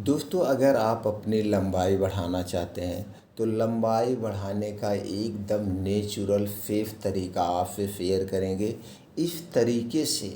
दोस्तों, अगर आप अपनी लंबाई बढ़ाना चाहते हैं तो लंबाई बढ़ाने का एकदम नेचुरल सेफ तरीका आपसे शेयर करेंगे। इस तरीके से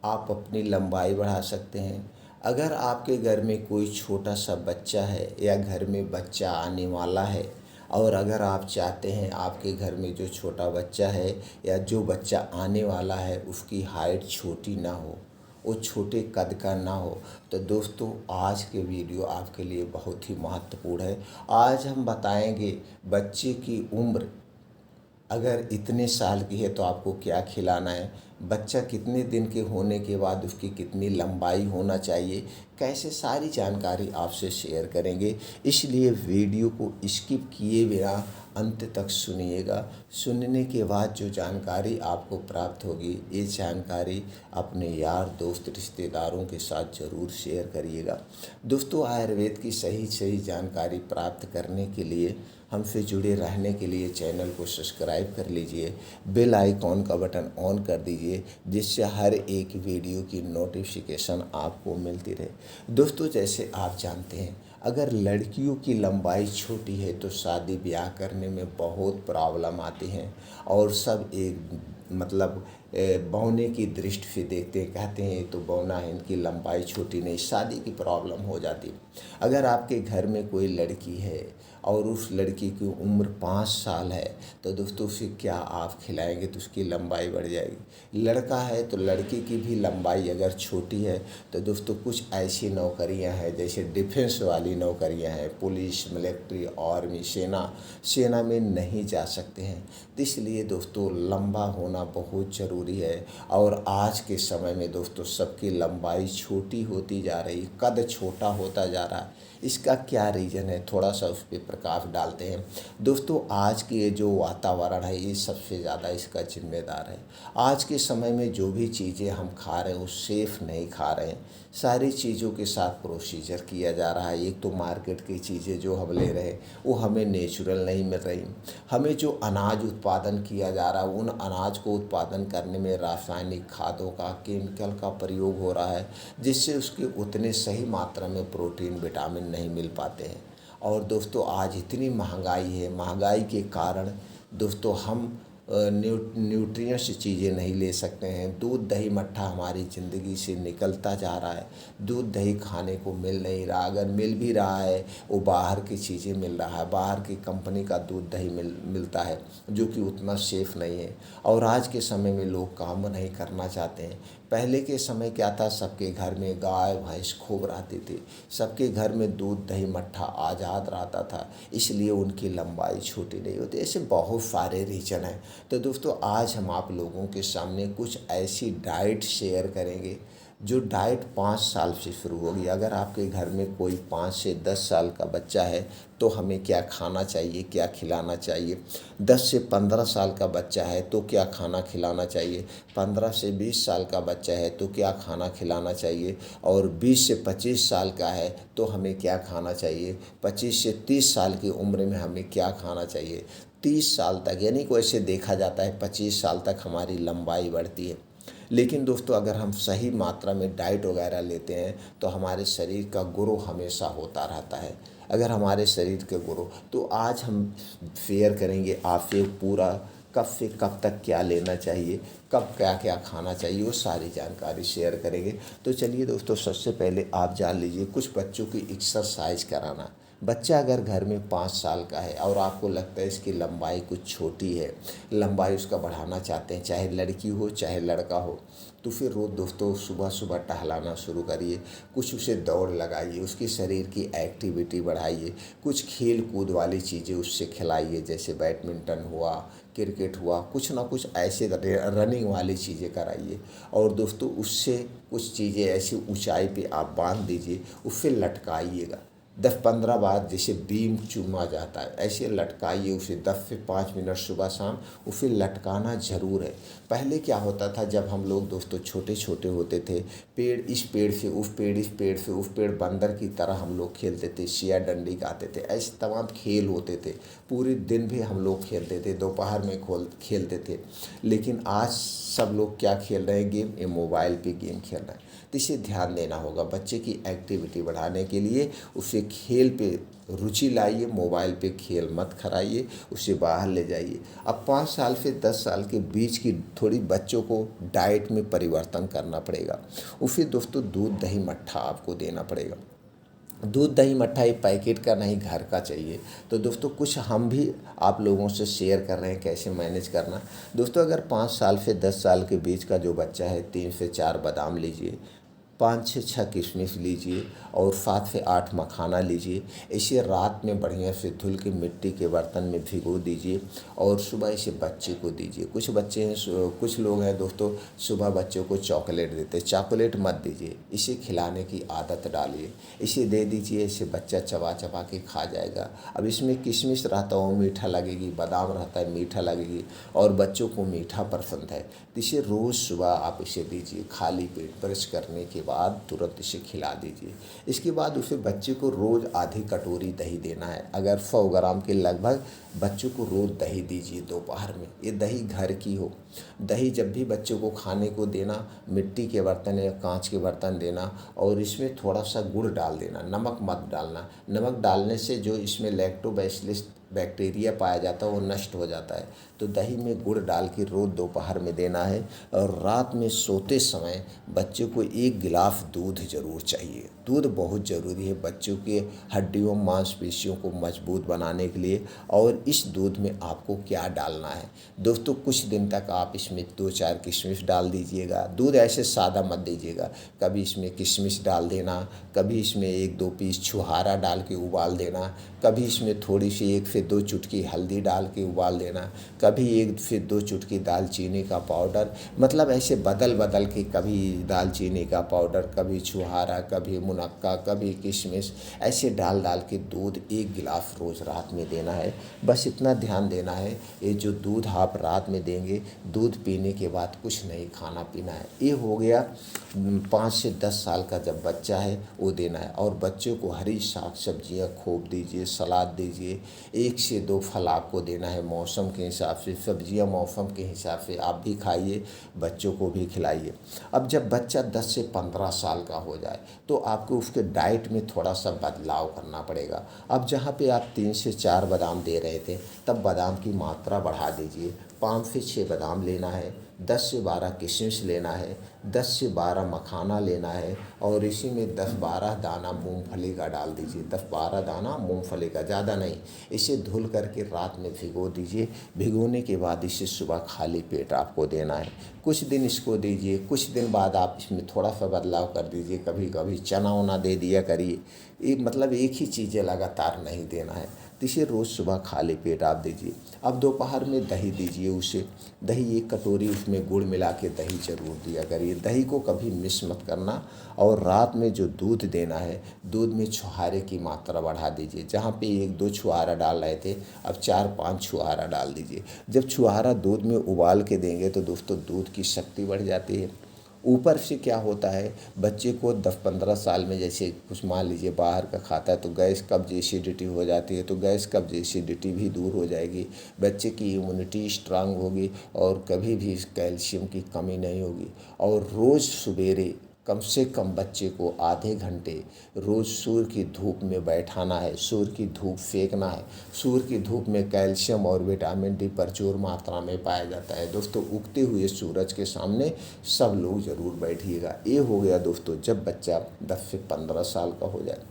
आप अपनी लंबाई बढ़ा सकते हैं। अगर आपके घर में कोई छोटा सा बच्चा है या घर में बच्चा आने वाला है, और अगर आप चाहते हैं आपके घर में जो छोटा बच्चा है या जो बच्चा आने वाला है उसकी हाइट छोटी ना हो, वो छोटे कद का ना हो, तो दोस्तों आज के वीडियो आपके लिए बहुत ही महत्वपूर्ण है। आज हम बताएंगे बच्चे की उम्र अगर इतने साल की है तो आपको क्या खिलाना है, बच्चा कितने दिन के होने के बाद उसकी कितनी लंबाई होना चाहिए, कैसे सारी जानकारी आपसे शेयर करेंगे। इसलिए वीडियो को स्किप किए बिना अंत तक सुनिएगा। सुनने के बाद जो जानकारी आपको प्राप्त होगी, ये जानकारी अपने यार दोस्त रिश्तेदारों के साथ ज़रूर शेयर करिएगा। दोस्तों, आयुर्वेद की सही सही जानकारी प्राप्त करने के लिए, हमसे जुड़े रहने के लिए चैनल को सब्सक्राइब कर लीजिए, बेल आइकॉन का बटन ऑन कर दीजिए, जिससे हर एक वीडियो की नोटिफिकेशन आपको मिलती रहे। दोस्तों, जैसे आप जानते हैं, अगर लड़कियों की लंबाई छोटी है तो शादी ब्याह करने में बहुत प्रॉब्लम आती हैं और सब एक मतलब बौने की दृष्टि से देखते हैं, कहते हैं तो बौना है, इनकी लंबाई छोटी नहीं, शादी की प्रॉब्लम हो जाती है। अगर आपके घर में कोई लड़की है और उस लड़की की उम्र 5 साल है तो दोस्तों उसे क्या आप खिलाएंगे तो उसकी लंबाई बढ़ जाएगी। लड़का है तो लड़की की भी लंबाई अगर छोटी है तो दोस्तों कुछ ऐसी नौकरियां हैं, जैसे डिफेंस वाली नौकरियां हैं, पुलिस, मिलिट्री, आर्मी, सेना में नहीं जा सकते हैं। तो इसलिए दोस्तों लंबा होना बहुत ज़रूरी है। और आज के समय में दोस्तों सबकी लंबाई छोटी होती जा रही, कद छोटा होता जा रहा है। इसका क्या रीज़न है, थोड़ा सा उस पर प्रकाश डालते हैं। दोस्तों, आज के ये जो वातावरण है ये सबसे ज़्यादा इसका जिम्मेदार है। आज के समय में जो भी चीज़ें हम खा रहे हैं वो सेफ नहीं खा रहे हैं। सारी चीज़ों के साथ प्रोसीजर किया जा रहा है। एक तो मार्केट की चीज़ें जो हम ले रहे हैं वो हमें नेचुरल नहीं मिल रही। हमें जो अनाज उत्पादन किया जा रहा है उन अनाज को उत्पादन करने में रासायनिक खादों का, केमिकल का प्रयोग हो रहा है, जिससे उसके उतने सही मात्रा में प्रोटीन, विटामिन नहीं मिल पाते हैं। और दोस्तों आज इतनी महंगाई है, महंगाई के कारण दोस्तों हम न्यूट्रिएंट्स चीज़ें नहीं ले सकते हैं। दूध, दही, मट्ठा हमारी ज़िंदगी से निकलता जा रहा है। दूध, दही खाने को मिल नहीं रहा, अगर मिल भी रहा है वो बाहर की चीज़ें मिल रहा है, बाहर की कंपनी का दूध, दही मिलता है जो कि उतना सेफ नहीं है। और आज के समय में लोग काम नहीं करना चाहते हैं। पहले के समय क्या था, सबके घर में गाय भैंस खूब रहती थी, सबके घर में दूध, दही, मट्ठा आज़ाद रहता था, इसलिए उनकी लंबाई छोटी नहीं होती। ऐसे बहुत सारे रीज़न हैं। तो दोस्तों आज हम आप लोगों के सामने कुछ ऐसी डाइट शेयर करेंगे जो डाइट 5 साल से शुरू होगी। अगर आपके घर में कोई 5 से 10 साल का बच्चा है तो हमें क्या खाना चाहिए, क्या खिलाना चाहिए। 10 से 15 साल का बच्चा है तो क्या खाना खिलाना चाहिए। 15 से 20 साल का बच्चा है तो क्या खाना खिलाना चाहिए। और 20 से 25 साल का है तो हमें क्या खाना चाहिए। 25 से 30 साल की उम्र में हमें क्या खाना चाहिए। 30 साल तक, यानी कि वैसे देखा जाता है 25 साल तक हमारी लंबाई बढ़ती है। लेकिन दोस्तों अगर हम सही मात्रा में डाइट वगैरह लेते हैं तो हमारे शरीर का ग्रो हमेशा होता रहता है। अगर हमारे शरीर के ग्रो, तो आज हम शेयर करेंगे आपसे पूरा कब से कब तक क्या लेना चाहिए, कब क्या क्या खाना चाहिए, वो सारी जानकारी शेयर करेंगे। तो चलिए दोस्तों, सबसे पहले आप जान लीजिए कुछ बच्चों की एक्सरसाइज कराना। बच्चा अगर घर में 5 साल का है और आपको लगता है इसकी लंबाई कुछ छोटी है, लंबाई उसका बढ़ाना चाहते हैं, चाहे लड़की हो चाहे लड़का हो, तो फिर रोज़ दोस्तों सुबह सुबह टहलाना शुरू करिए। कुछ उसे दौड़ लगाइए, उसकी शरीर की एक्टिविटी बढ़ाइए, कुछ खेल कूद वाली चीज़ें उससे खिलाइए, जैसे बैडमिंटन हुआ, क्रिकेट हुआ, कुछ ना कुछ ऐसे रनिंग वाली चीज़ें कराइए। और दोस्तों उससे कुछ चीज़ें ऐसी ऊंचाई पे आप बांध दीजिए, उससे लटकाइएगा 10-15 बार, जैसे बीम चूमा जाता है ऐसे लटकाइए उसे 10 से 5 मिनट सुबह शाम, उसे लटकाना ज़रूर है। पहले क्या होता था, जब हम लोग दोस्तों छोटे छोटे होते थे, पेड़ इस पेड़ से उस पेड़, इस पेड़ से उस पेड़, बंदर की तरह हम लोग खेलते थे, सिया डंडी गाते थे, ऐसे तमाम खेल होते थे। पूरे दिन भी हम लोग खेलते थे, दोपहर में खेलते थे। लेकिन आज सब लोग क्या खेल रहे हैं, गेम, ये मोबाइल पे गेम खेल रहे हैं। तो इसे ध्यान देना होगा। बच्चे की एक्टिविटी बढ़ाने के लिए उसे खेल पे रुचि लाइए, मोबाइल पे खेल मत कराइए, उसे बाहर ले जाइए। अब 5 साल से 10 साल के बीच की थोड़ी बच्चों को डाइट में परिवर्तन करना पड़ेगा। उसे दोस्तों दूध दही मट्ठा आपको देना पड़ेगा। दूध दही मट्ठा ये पैकेट का नहीं, घर का चाहिए। तो दोस्तों कुछ हम भी आप लोगों से शेयर कर रहे हैं कैसे मैनेज करना। दोस्तों अगर 5 साल से 10 साल के बीच का जो बच्चा है, 3 से 4 बादाम लीजिए, 5 से 6 किशमिश लीजिए और 7 से 8 मखाना लीजिए। इसे रात में बढ़िया से धुल के मिट्टी के बर्तन में भिगो दीजिए और सुबह इसे बच्चे को दीजिए। कुछ बच्चे हैं, कुछ लोग हैं दोस्तों, सुबह बच्चों को चॉकलेट देते हैं। चॉकलेट मत दीजिए, इसे खिलाने की आदत डालिए। इसे दे दीजिए, इसे बच्चा चबा चबा के खा जाएगा। अब इसमें किशमिश रहता है वो मीठा लगेगी, बादाम रहता है मीठा लगेगी और बच्चों को मीठा पसंद है। तो इसे रोज़ सुबह आप इसे दीजिए, खाली पेट ब्रश करने के बाद तुरंत इसे खिला दीजिए। इसके बाद उसे बच्चे को रोज़ आधी कटोरी दही देना है। अगर 100 ग्राम के लगभग बच्चों को रोज़ दही दीजिए दोपहर में। ये दही घर की हो। दही जब भी बच्चों को खाने को देना, मिट्टी के बर्तन या कांच के बर्तन देना और इसमें थोड़ा सा गुड़ डाल देना, नमक मत डालना। नमक डालने से जो इसमें लैक्टोबैसिलस बैक्टीरिया पाया जाता है वो नष्ट हो जाता है। तो दही में गुड़ डाल के रोज़ दोपहर में देना है। और रात में सोते समय बच्चे को 1 गिलास दूध ज़रूर चाहिए। दूध बहुत ज़रूरी है बच्चों के हड्डियों मांसपेशियों को मजबूत बनाने के लिए। और इस दूध में आपको क्या डालना है दोस्तों, कुछ दिन तक आप इसमें 2-4 किशमिश डाल दीजिएगा। दूध ऐसे सादा मत दीजिएगा, कभी इसमें किशमिश डाल देना, कभी इसमें 1-2 पीस छुहारा डाल के उबाल देना, कभी इसमें थोड़ी सी 1 से 2 चुटकी हल्दी डाल के उबाल देना, कभी 1 से 2 चुटकी दालचीनी का पाउडर। मतलब ऐसे बदल बदल के, कभी दालचीनी का पाउडर, कभी छुहारा, कभी मुनक्का, कभी किशमिश, ऐसे डाल डाल के दूध 1 गिलास रोज़ रात में देना है। बस इतना ध्यान देना है, ये जो दूध आप रात में देंगे, दूध पीने के बाद कुछ नहीं खाना पीना है। ये हो गया 5 से 10 साल का जब बच्चा है वो देना है। और बच्चों को हरी साग सब्जियाँ खूब दीजिए, सलाद दीजिए। 1 से 2 फल आपको देना है मौसम के हिसाब से, सब्जियाँ मौसम के हिसाब से आप भी खाइए, बच्चों को भी खिलाइए। अब जब बच्चा 10 से 15 साल का हो जाए तो आपको उसके डाइट में थोड़ा सा बदलाव करना पड़ेगा। अब जहाँ पे आप 3 से 4 बादाम दे रहे थे, तब बादाम की मात्रा बढ़ा दीजिए। 5 से 6 बादाम लेना है, 10 से 12 किशमिश लेना है, 10 से 12 मखाना लेना है और इसी में 10-12 दाना मूंगफली का डाल दीजिए। 10-12 दाना मूंगफली का, ज़्यादा नहीं। इसे धुल करके रात में भिगो दीजिए। भिगोने के बाद इसे सुबह खाली पेट आपको देना है। कुछ दिन इसको दीजिए, कुछ दिन बाद आप इसमें थोड़ा सा बदलाव कर दीजिए। कभी कभी चना वना दे दिया करिए। ये मतलब एक ही चीज़ें लगातार नहीं देना है। तो इसे रोज़ सुबह खाली पेट आप दीजिए। अब दोपहर में दही दीजिए उसे। दही 1 कटोरी, उसमें गुड़ मिला के दही ज़रूर दिया करिए। दही को कभी मिस मत करना। और रात में जो दूध देना है, दूध में छुहारे की मात्रा बढ़ा दीजिए। जहाँ पे 1-2 छुहारा डाल रहे थे, अब 4-5 छुहारा डाल दीजिए। जब छुहारा दूध में उबाल के देंगे तो दोस्तों दूध की शक्ति बढ़ जाती है। ऊपर से क्या होता है, बच्चे को 10-15 साल में जैसे कुछ मान लीजिए बाहर का खाता है तो गैस कब्ज एसिडिटी हो जाती है, तो गैस कब्ज एसिडिटी भी दूर हो जाएगी। बच्चे की इम्यूनिटी स्ट्रांग होगी और कभी भी कैल्शियम की कमी नहीं होगी। और रोज़ सवेरे कम से कम बच्चे को आधे घंटे रोज़ सूर्य की धूप में बैठाना है, सूर्य की धूप सेकना है। सूर्य की धूप में कैल्शियम और विटामिन डी प्रचुर मात्रा में पाया जाता है। दोस्तों उगते हुए सूरज के सामने सब लोग ज़रूर बैठिएगा। ये हो गया दोस्तों जब बच्चा 10 से 15 साल का हो जाए।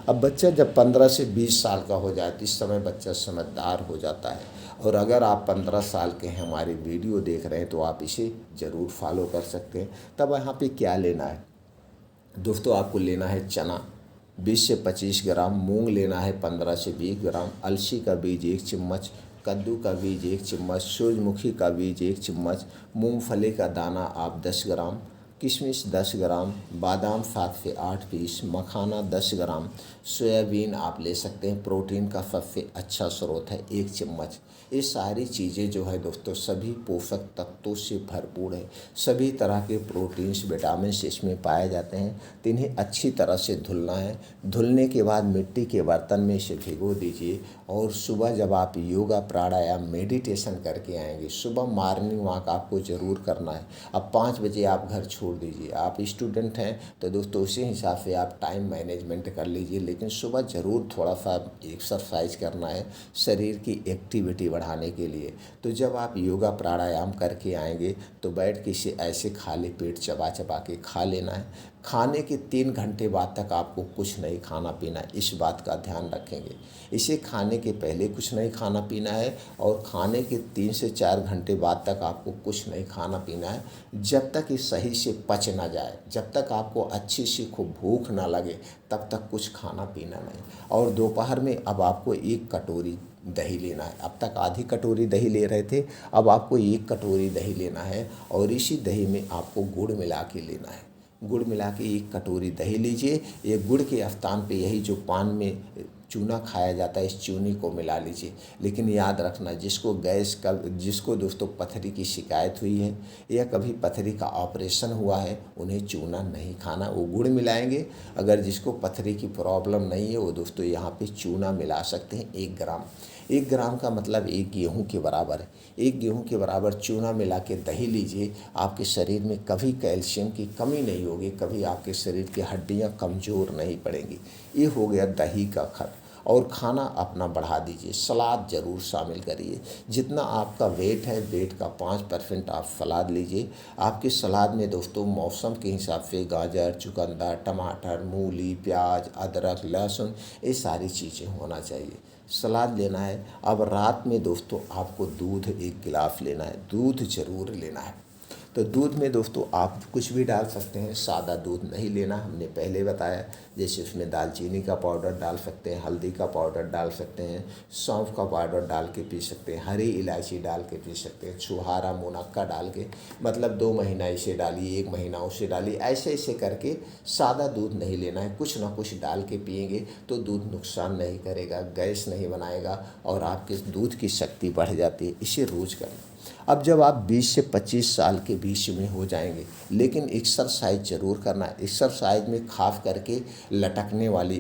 अब बच्चा जब 15 से 20 साल का हो जाए तो इस समय बच्चा समझदार हो जाता है। और अगर आप 15 साल के हैं, हमारी वीडियो देख रहे हैं, तो आप इसे ज़रूर फॉलो कर सकते हैं। तब यहाँ पे क्या लेना है दोस्तों, आपको लेना है चना 20 से 25 ग्राम, मूंग लेना है 15 से 20 ग्राम, अलसी का बीज 1 चम्मच, कद्दू का बीज 1 चम्मच, सूरजमुखी का बीज 1 चम्मच, मूंगफली का दाना आप 10 ग्राम, किशमिश 10 ग्राम, बादाम 7 से 8 पीस, मखाना 10 ग्राम, सोयाबीन आप ले सकते हैं, प्रोटीन का सबसे अच्छा स्रोत है 1 चम्मच। ये सारी चीज़ें जो है दोस्तों सभी पोषक तत्वों से भरपूर है। सभी तरह के प्रोटीन्स विटामिन्स इसमें पाए जाते हैं। तो इन्हें अच्छी तरह से धुलना है। धुलने के बाद मिट्टी के बर्तन में इसे भिगो दीजिए और सुबह जब आप योगा प्राणायाम मेडिटेशन करके आएंगे, सुबह मॉर्निंग वॉक आपको ज़रूर करना है। अब 5 बजे आप घर छोड़ दीजिए। आप स्टूडेंट हैं तो दोस्तों उसी हिसाब से आप टाइम मैनेजमेंट कर लीजिए, लेकिन सुबह ज़रूर थोड़ा सा एक्सरसाइज करना है शरीर की एक्टिविटी बढ़ाने के लिए। तो जब आप योगा प्राणायाम करके आएंगे तो बैठ के इसे ऐसे खाली पेट चबा चबा के खा लेना है। खाने के 3 घंटे बाद तक आपको कुछ नहीं खाना पीना है, इस बात का ध्यान रखेंगे। इसे खाने के पहले कुछ नहीं खाना पीना है और खाने के 3 से 4 घंटे बाद तक आपको कुछ नहीं खाना पीना है, जब तक ये सही से पच ना जाए, जब तक आपको अच्छी सी खूब भूख ना लगे तब तक कुछ खाना पीना नहीं। और दोपहर में अब आपको 1 कटोरी दही लेना है। अब तक आधी कटोरी दही ले रहे थे, अब आपको 1 कटोरी दही लेना है और इसी दही में आपको गुड़ मिला के लेना है। गुड़ मिला के 1 कटोरी दही लीजिए। ये गुड़ के स्थान पे यही जो पान में चूना खाया जाता है, इस चूनी को मिला लीजिए। लेकिन याद रखना, जिसको दोस्तों पथरी की शिकायत हुई है या कभी पथरी का ऑपरेशन हुआ है, उन्हें चूना नहीं खाना, वो गुड़ मिलाएंगे। अगर जिसको पथरी की प्रॉब्लम नहीं है वो दोस्तों यहाँ पे चूना मिला सकते हैं 1 ग्राम। 1 ग्राम का मतलब 1 गेहूँ के बराबर है। 1 गेहूँ के बराबर चूना मिला के दही लीजिए। आपके शरीर में कभी कैल्शियम की कमी नहीं होगी, कभी आपके शरीर की हड्डियाँ कमज़ोर नहीं पड़ेंगी। ये हो गया दही का खत। और खाना अपना बढ़ा दीजिए, सलाद ज़रूर शामिल करिए। जितना आपका वेट है, वेट का 5% आप सलाद लीजिए। आपके सलाद में दोस्तों मौसम के हिसाब से गाजर, चुकंदर, टमाटर, मूली, प्याज, अदरक, लहसुन, ये सारी चीज़ें होना चाहिए। सलाद लेना है। अब रात में दोस्तों आपको दूध 1 गिलास लेना है, दूध ज़रूर लेना है। तो दूध में दोस्तों आप कुछ भी डाल सकते हैं, सादा दूध नहीं लेना, हमने पहले बताया। जैसे उसमें दालचीनी का पाउडर डाल सकते हैं, हल्दी का पाउडर डाल सकते हैं, सौंफ का पाउडर डाल के पी सकते हैं, हरी इलायची डाल के पी सकते हैं, छुहारा मुनक्का डाल के, मतलब 2 महीना इसे डालिए, 1 महीना उसे डालिए, ऐसे ऐसे करके। सादा दूध नहीं लेना है, कुछ ना कुछ डाल के पिएंगे तो दूध नुकसान नहीं करेगा, गैस नहीं बनाएगा और आपके दूध की शक्ति बढ़ जाती है। इसे रोज़ करना। अब जब आप 20 से 25 साल के बीच में हो जाएंगे, लेकिन एक्सरसाइज ज़रूर करना है। एक्सरसाइज में खास करके लटकने वाली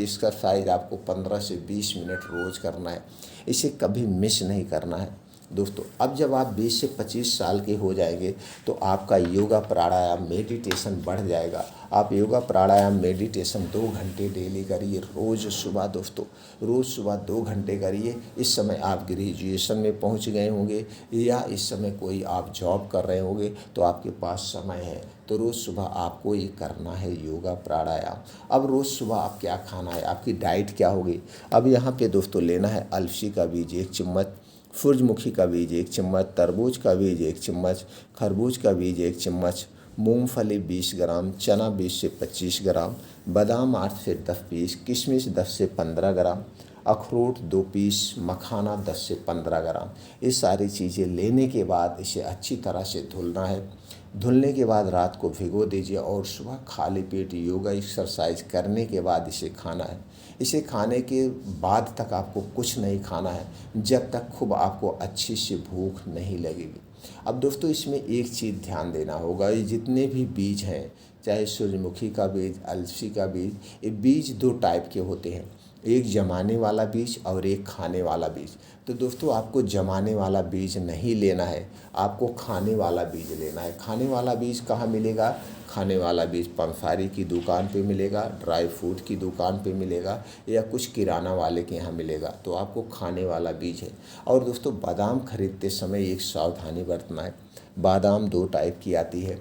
एक्सरसाइज आपको 15 से 20 मिनट रोज़ करना है। इसे कभी मिस नहीं करना है दोस्तों। अब जब आप 20 से 25 साल के हो जाएंगे तो आपका योगा प्राणायाम मेडिटेशन बढ़ जाएगा। आप योगा प्राणायाम मेडिटेशन 2 घंटे डेली करिए, रोज़ सुबह दोस्तों, रोज़ सुबह 2 घंटे करिए। इस समय आप ग्रेजुएशन में पहुंच गए होंगे या इस समय कोई आप जॉब कर रहे होंगे तो आपके पास समय है, तो रोज़ सुबह आपको ये करना है योगा प्राणायाम। अब रोज़ सुबह आप क्या खाना है, आपकी डाइट क्या होगी। अब यहाँ पे दोस्तों लेना है अलसी का बीज 1 चम्मच, सूरजमुखी का बीज 1 चम्मच, तरबूज का बीज 1 चम्मच, खरबूज का बीज 1 चम्मच, मूंगफली 20 ग्राम, चना 20 से 25 ग्राम, बादाम 8 से 10 पीस, किशमिश 10 से 15 ग्राम, अखरोट 2 पीस, मखाना 10 से 15 ग्राम। ये सारी चीज़ें लेने के बाद इसे अच्छी तरह से धुलना है। धुलने के बाद रात को भिगो दीजिए और सुबह खाली पेट योगा एक्सरसाइज करने के बाद इसे खाना है। इसे खाने के बाद तक आपको कुछ नहीं खाना है, जब तक खूब आपको अच्छी सी भूख नहीं लगेगी। अब दोस्तों इसमें एक चीज़ ध्यान देना होगा, ये जितने भी बीज हैं, चाहे सूरजमुखी का बीज, अलसी का बीज, ये बीज 2 टाइप के होते हैं, एक जमाने वाला बीज और एक खाने वाला बीज। तो दोस्तों आपको जमाने वाला बीज नहीं लेना है, आपको खाने वाला बीज लेना है। खाने वाला बीज कहाँ मिलेगा, खाने वाला बीज पंसारी की दुकान पे मिलेगा, ड्राई फ्रूट की दुकान पे मिलेगा या कुछ किराना वाले के यहाँ मिलेगा, तो आपको खाने वाला बीज है। और दोस्तों बादाम खरीदते समय एक सावधानी बरतना है। बादाम 2 टाइप की आती है,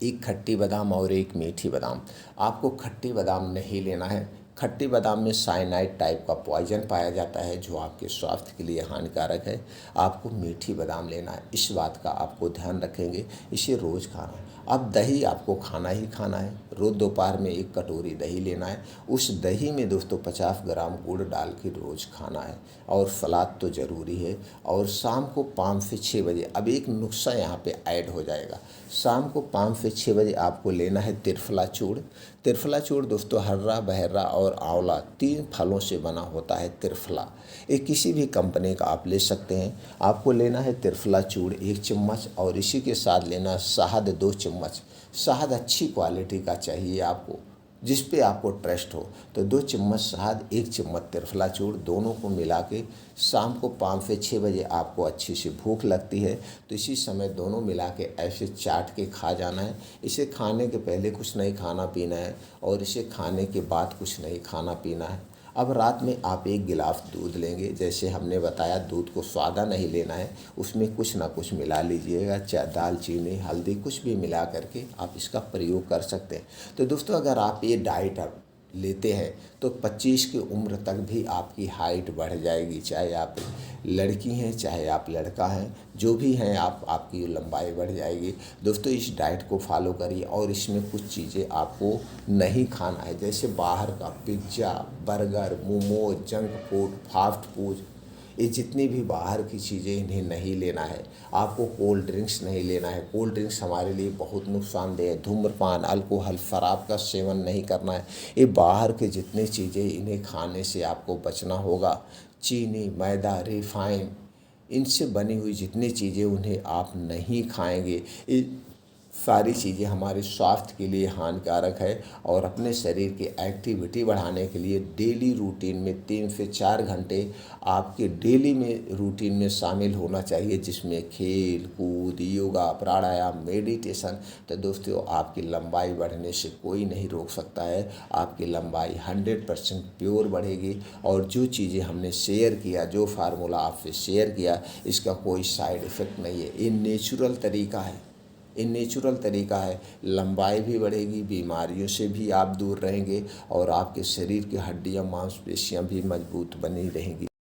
एक खट्टी बादाम और एक मीठी बादाम। आपको खट्टी बादाम नहीं लेना है। खट्टी बादाम में साइनाइड टाइप का पॉइजन पाया जाता है जो आपके स्वास्थ्य के लिए हानिकारक है। आपको मीठी बादाम लेना है, इस बात का आपको ध्यान रखेंगे। इसे रोज़ खाना है। अब दही आपको खाना ही खाना है, रोज़ दोपहर में 1 कटोरी दही लेना है। उस दही में दोस्तों 50 ग्राम गुड़ डाल के रोज़ खाना है और सलाद तो ज़रूरी है। और शाम को 5 से 6 बजे अब एक नुस्खा यहाँ पे ऐड हो जाएगा। शाम को 5 से 6 बजे आपको लेना है त्रिफला चूर्ण। त्रिफला चूर्ण दोस्तों हर्रा, बहर्रा और आंवला 3 फलों से बना होता है त्रिफला। ये किसी भी कंपनी का आप ले सकते हैं। आपको लेना है त्रिफला चूर्ण 1 चम्मच और इसी के साथ लेना शहद 2 चम्मच। शहद अच्छी क्वालिटी का चाहिए आपको, जिस पे आपको ट्रस्ट हो। तो 2 चम्मच शहद, 1 चम्मच त्रिफला चूर्ण, दोनों को मिला के शाम को 5 से 6 बजे आपको अच्छी सी भूख लगती है तो इसी समय दोनों मिला के ऐसे चाट के खा जाना है। इसे खाने के पहले कुछ नहीं खाना पीना है और इसे खाने के बाद कुछ नहीं खाना पीना है। अब रात में आप 1 गिलास दूध लेंगे। जैसे हमने बताया, दूध को सादा नहीं लेना है, उसमें कुछ ना कुछ मिला लीजिएगा, चाहे दालचीनी, हल्दी, कुछ भी मिला करके आप इसका प्रयोग कर सकते हैं। तो दोस्तों अगर आप ये डाइट आप लेते हैं तो 25 की उम्र तक भी आपकी हाइट बढ़ जाएगी। चाहे आप लड़की हैं चाहे आप लड़का हैं, जो भी हैं आपकी लंबाई बढ़ जाएगी। दोस्तों इस डाइट को फॉलो करिए और इसमें कुछ चीज़ें आपको नहीं खाना है, जैसे बाहर का pizza, burger, momos, junk food, fast food, ये जितनी भी बाहर की चीज़ें इन्हें नहीं लेना है। आपको कोल्ड ड्रिंक्स नहीं लेना है। कोल्ड ड्रिंक्स हमारे लिए बहुत नुकसानदेह है। धूम्रपान, अल्कोहल, शराब का सेवन नहीं करना है। ये बाहर के जितनी चीज़ें इन्हें खाने से आपको बचना होगा। चीनी, मैदा, रिफाइन, इनसे बनी हुई जितनी चीज़ें उन्हें आप नहीं खाएंगे। ये सारी चीज़ें हमारे स्वास्थ्य के लिए हानिकारक है। और अपने शरीर की एक्टिविटी बढ़ाने के लिए डेली रूटीन में 3 से 4 घंटे आपके डेली में रूटीन में शामिल होना चाहिए, जिसमें खेल कूद, योगा, प्राणायाम, मेडिटेशन। तो दोस्तों आपकी लंबाई बढ़ने से कोई नहीं रोक सकता है। आपकी लंबाई 100% प्योर बढ़ेगी। और जो चीज़ें हमने शेयर किया, जो फार्मूला आपसे शेयर किया, इसका कोई साइड इफ़ेक्ट नहीं है। ये नेचुरल तरीका है, ये नेचुरल तरीका है। लंबाई भी बढ़ेगी, बीमारियों से भी आप दूर रहेंगे और आपके शरीर की हड्डियां, मांसपेशियां भी मजबूत बनी रहेंगी।